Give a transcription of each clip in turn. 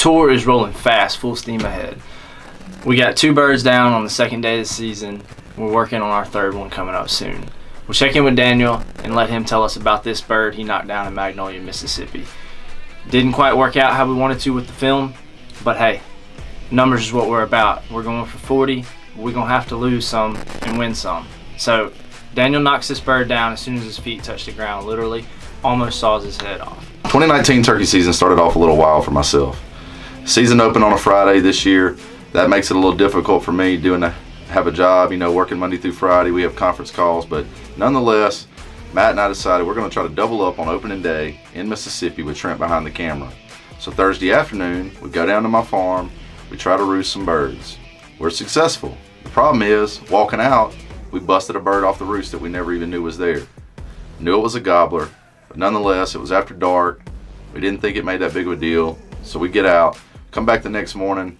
tour is rolling fast, full steam ahead. We got 2 birds down on the second day of the season. We're working on our 3rd one coming up soon. We'll check in with Daniel and let him tell us about this bird he knocked down in Magnolia, Mississippi. Didn't quite work out how we wanted to with the film, but hey, numbers is what we're about. We're going for 40. We're going to have to lose some and win some. So Daniel knocks this bird down as soon as his feet touch the ground, literally almost saws his head off. 2019 turkey season started off a little wild for myself. Season opened on a Friday this year. That makes it a little difficult for me have a job, working Monday through Friday. We have conference calls, but nonetheless, Matt and I decided we're going to try to double up on opening day in Mississippi with Trent behind the camera. So Thursday afternoon, we go down to my farm, we try to roost some birds. We're successful. The problem is, walking out, we busted a bird off the roost that we never even knew was there. Knew it was a gobbler, but nonetheless, it was after dark. We didn't think it made that big of a deal, so we get out, come back the next morning,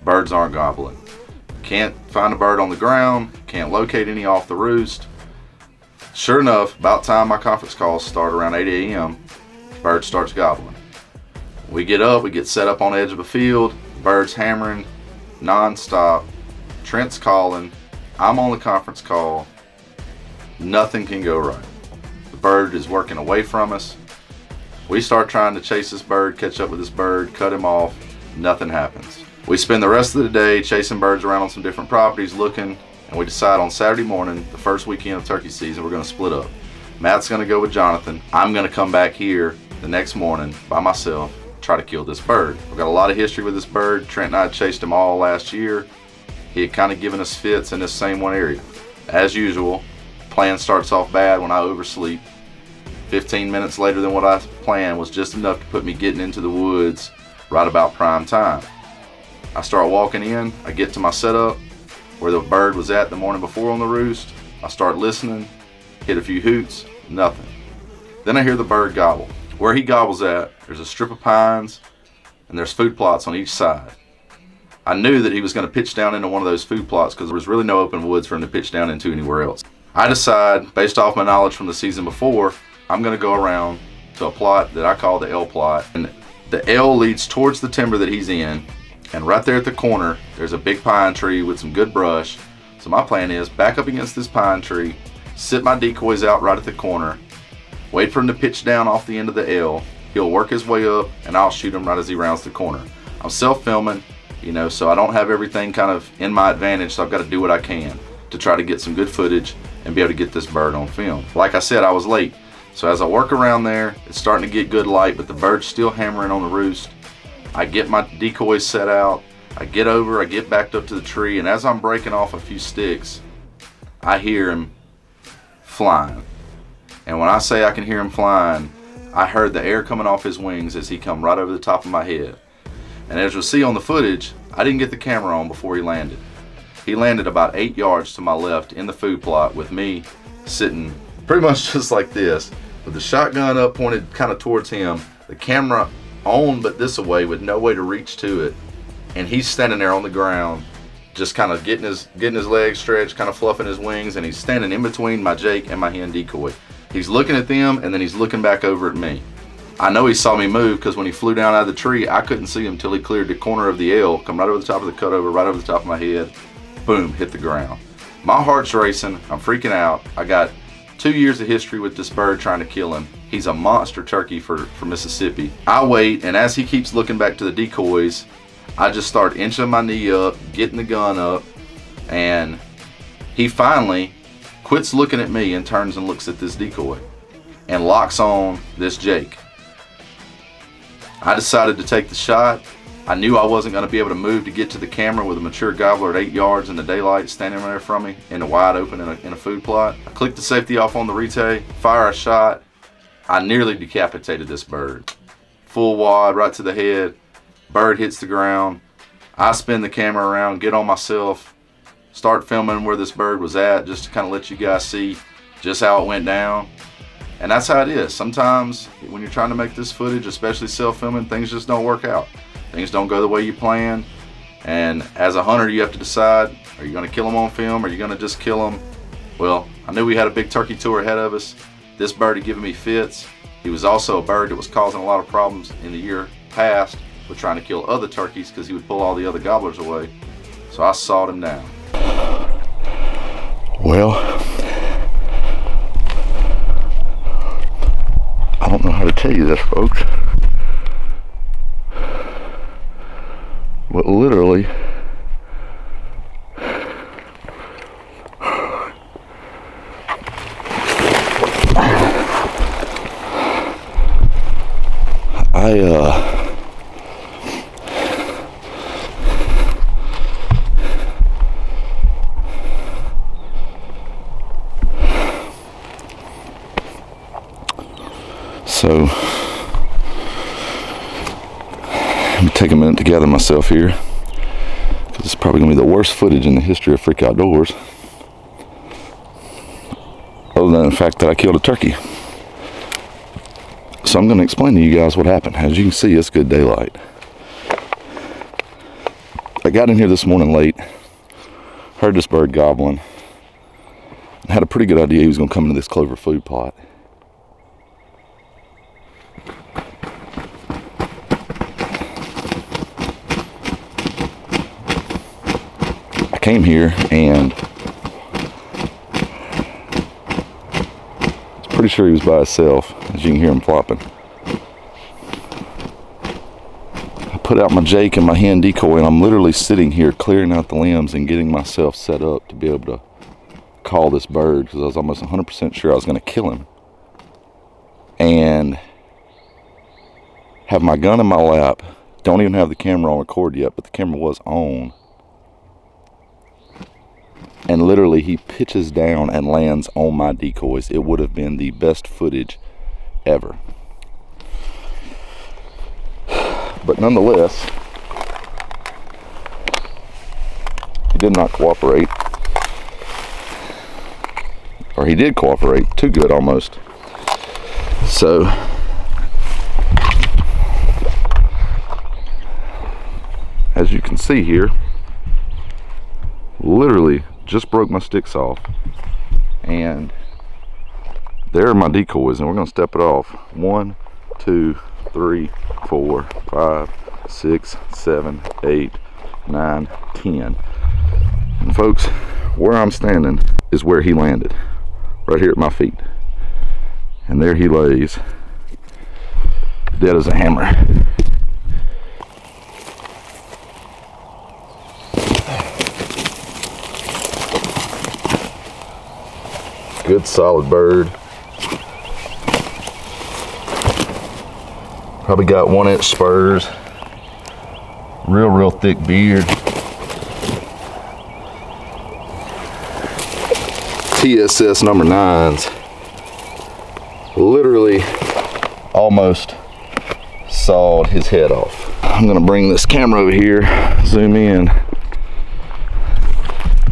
birds aren't gobbling. Can't find a bird on the ground, can't locate any off the roost. Sure enough, about time my conference calls start around 8 a.m., bird starts gobbling. We get up, we get set up on the edge of a field, birds hammering non-stop, Trent's calling, I'm on the conference call, nothing can go right. The bird is working away from us. We start trying to chase this bird, catch up with this bird, cut him off, nothing happens. We spend the rest of the day chasing birds around on some different properties looking, and we decide on Saturday morning, the first weekend of turkey season, we're going to split up. Matt's going to go with Jonathan. I'm going to come back here the next morning by myself, try to kill this bird. We've got a lot of history with this bird. Trent and I chased him all last year. He had kind of given us fits in this same one area. As usual, plan starts off bad when I oversleep. 15 minutes later than what I planned was just enough to put me getting into the woods right about prime time. I start walking in, I get to my setup where the bird was at the morning before on the roost. I start listening, hit a few hoots, nothing. Then I hear the bird gobble. Where he gobbles at, there's a strip of pines and there's food plots on each side. I knew that he was going to pitch down into one of those food plots because there was really no open woods for him to pitch down into anywhere else. I decide, based off my knowledge from the season before, I'm going to go around to a plot that I call the L plot. And the L leads towards the timber that he's in. And right there at the corner, there's a big pine tree with some good brush. So my plan is back up against this pine tree, sit my decoys out right at the corner, wait for him to pitch down off the end of the L. He'll work his way up and I'll shoot him right as he rounds the corner. I'm self-filming, so I don't have everything kind of in my advantage, so I've got to do what I can to try to get some good footage and be able to get this bird on film. Like I said, I was late. So as I work around there, it's starting to get good light, but the bird's still hammering on the roost. I get my decoys set out, I get over, I get backed up to the tree, and as I'm breaking off a few sticks, I hear him flying. And when I say I can hear him flying, I heard the air coming off his wings as he come right over the top of my head. And as you'll see on the footage, I didn't get the camera on before he landed. He landed about 8 yards to my left in the food plot with me sitting pretty much just like this, with the shotgun up pointed kind of towards him, the camera on but this away with no way to reach to it, and he's standing there on the ground just kind of getting his legs stretched, kind of fluffing his wings, and he's standing in between my Jake and my hen decoy. He's looking at them and then he's looking back over at me. I know he saw me move because when he flew down out of the tree, I couldn't see him till he cleared the corner of the L, come right over the top of the cutover, right over the top of my head, boom, hit the ground. My heart's racing, I'm freaking out. I got 2 years of history with this bird trying to kill him. He's a monster turkey for Mississippi. I wait, and as he keeps looking back to the decoys, I just start inching my knee up, getting the gun up, and he finally quits looking at me and turns and looks at this decoy and locks on this Jake. I decided to take the shot. I knew I wasn't going to be able to move to get to the camera with a mature gobbler at 8 yards in the daylight standing there from me in the wide open in a food plot. I clicked the safety off on the retay, fire a shot. I nearly decapitated this bird. Full wad right to the head. Bird hits the ground. I spin the camera around, get on myself, start filming where this bird was at just to kind of let you guys see just how it went down. And that's how it is. Sometimes when you're trying to make this footage, especially self-filming, things just don't work out. Things don't go the way you plan. And as a hunter, you have to decide, are you going to kill them on film? Or are you going to just kill them? Well, I knew we had a big turkey tour ahead of us. This bird had given me fits. He was also a bird that was causing a lot of problems in the year past. with trying to kill other turkeys because he would pull all the other gobblers away. So I sawed him down. Well, I don't know how to tell you this, folks, but literally, so let me take a minute to gather myself here, because it's probably going to be the worst footage in the history of Freak Outdoors, other than the fact that I killed a turkey. So I'm going to explain to you guys what happened. As you can see, it's good daylight. I got in here this morning late, heard this bird gobbling, and had a pretty good idea he was going to come into this clover food plot. I came here and I was pretty sure he was by himself, as you can hear him flopping. I put out my Jake and my hen decoy, and I'm literally sitting here clearing out the limbs and getting myself set up to be able to call this bird, because I was almost 100% sure I was going to kill him, and have my gun in my lap. Don't even have the camera on record yet, but the camera was on. And literally he pitches down and lands on my decoys. It would have been the best footage ever. But nonetheless, he did not cooperate. Or he did cooperate, too good almost. So as you can see here, literally just broke my sticks off, and there are my decoys, and we're going to step it off. 1, 2, 3, 4, 5, 6, 7, 8, 9, 10. And folks, where I'm standing is where he landed, right here at my feet, and there he lays, dead as a hammer. Good solid bird. Probably got 1-inch spurs. Real thick beard. TSS number 9s. Literally almost sawed his head off. I'm gonna bring this camera over here, zoom in,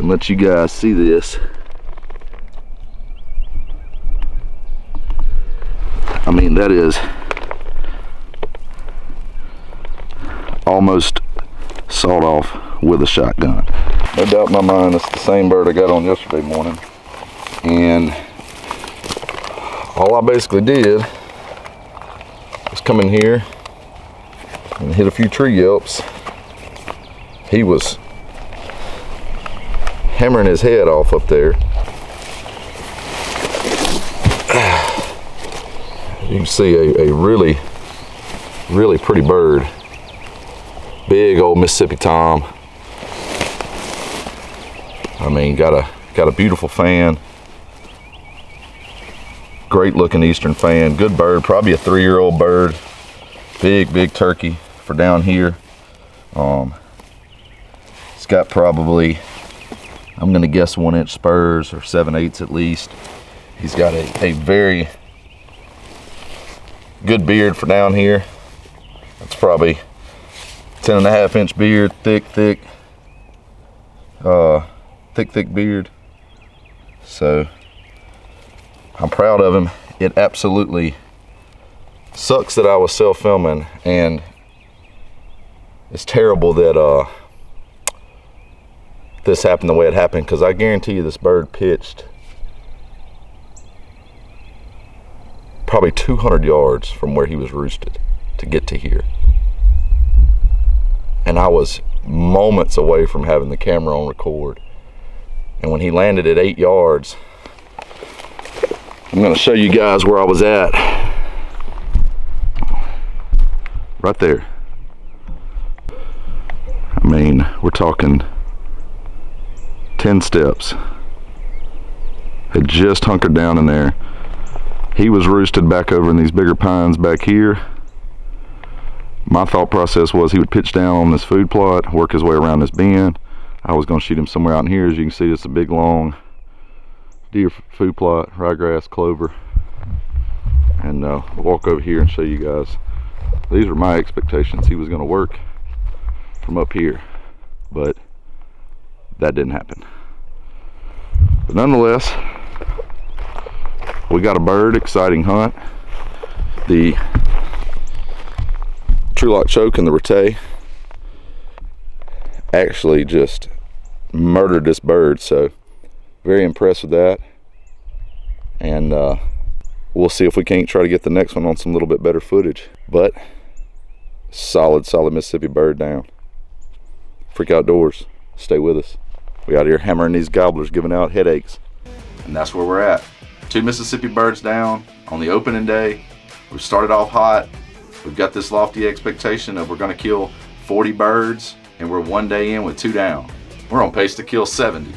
and let you guys see this. I mean, that is almost sawed off with a shotgun. No doubt in my mind, it's the same bird I got on yesterday morning. And all I basically did was come in here and hit a few tree yelps. He was hammering his head off up there. You can see a really pretty bird. Big old Mississippi Tom. I mean, got a beautiful fan. Great looking eastern fan. Good bird, probably a 3-year-old bird. Big turkey for down here. It's got probably, I'm gonna guess 1-inch spurs, or 7/8 at least. He's got a very good beard for down here. It's probably 10.5-inch beard, thick beard. So I'm proud of him. It absolutely sucks that I was self-filming, and it's terrible that this happened the way it happened, because I guarantee you this bird pitched probably 200 yards from where he was roosted to get to here. and I was moments away from having the camera on record. And when he landed at 8 yards, I'm gonna show you guys where I was at. Right there. I mean, we're talking 10 steps. Had just hunkered down in there. He was roosted back over in these bigger pines back here. My thought process was he would pitch down on this food plot, work his way around this bend. I was gonna shoot him somewhere out in here. As you can see, it's a big long deer food plot, ryegrass, clover. And we'll walk over here and show you guys. These are my expectations. He was gonna work from up here, but that didn't happen. But nonetheless, we got a bird, exciting hunt. The Trulock choke and the Rattay actually just murdered this bird, so very impressed with that. And we'll see if we can't try to get the next one on some little bit better footage. But solid Mississippi bird down. Freak Outdoors, stay with us. We out here hammering these gobblers, giving out headaches. And that's where we're at. 2 Mississippi birds down on the opening day. We've started off hot. We've got this lofty expectation of we're gonna kill 40 birds, and we're 1 day in with 2 down. We're on pace to kill 70.